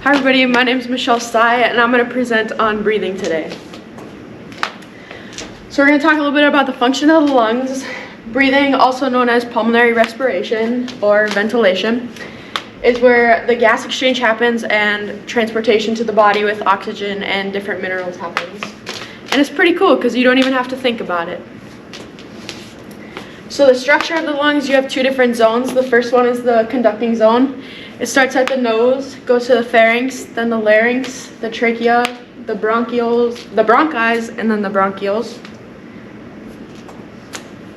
Hi everybody, my name is Michele and I'm going to present on breathing today. So we're going to talk a little bit about the function of the lungs. Breathing, also known as pulmonary respiration or ventilation, is where the gas exchange happens and transportation to the body with oxygen and different minerals happens. And it's pretty cool because you don't even have to think about it. So the structure of the lungs, you have two different zones. The first one is the conducting zone. It starts at the nose, goes to the pharynx, then the larynx, the trachea, the bronchioles, the bronchi, and then the bronchioles.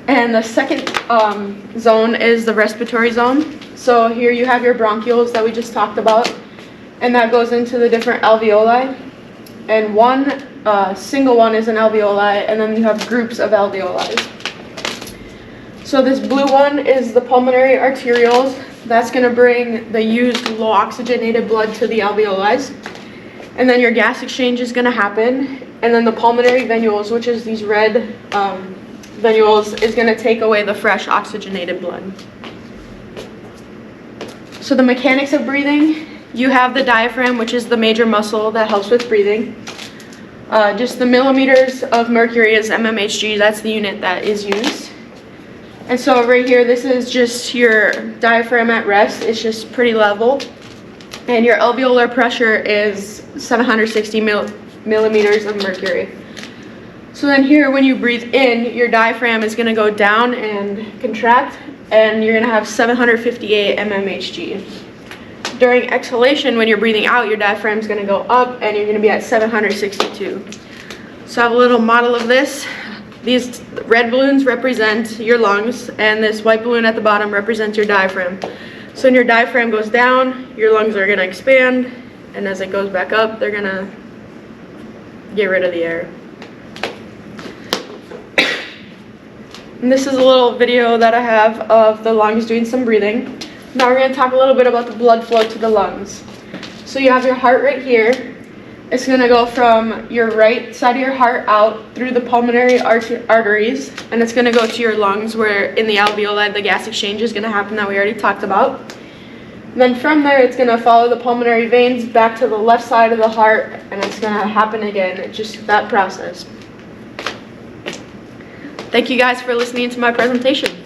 And the second zone is the respiratory zone. So here you have your bronchioles that we just talked about, and that goes into the different alveoli. And one single one is an alveoli, and then you have groups of alveoli. So this blue one is the pulmonary arterioles. That's going to bring the used low oxygenated blood to the alveoli. And then your gas exchange is going to happen. And then the pulmonary venules, which is these red venules, is going to take away the fresh oxygenated blood. So the mechanics of breathing, you have the diaphragm, which is the major muscle that helps with breathing. Just the millimeters of mercury is mmHg. That's the unit that is used. And so right here, this is just your diaphragm at rest. It's just pretty level. And your alveolar pressure is 760 millimeters of mercury. So then here, when you breathe in, your diaphragm is going to go down and contract, and you're going to have 758 mmHg. During exhalation, when you're breathing out, your diaphragm is going to go up, and you're going to be at 762. So I have a little model of this. These red balloons represent your lungs, and this white balloon at the bottom represents your diaphragm. So when your diaphragm goes down, your lungs are going to expand, and as it goes back up, they're going to get rid of the air. And this is a little video that I have of the lungs doing some breathing. Now we're going to talk a little bit about the blood flow to the lungs. So you have your heart right here. It's going to go from your right side of your heart out through the pulmonary arteries, and it's going to go to your lungs, where in the alveoli the gas exchange is going to happen that we already talked about. Then from there, it's going to follow the pulmonary veins back to the left side of the heart, and it's going to happen again. It's just that process. Thank you guys for listening to my presentation.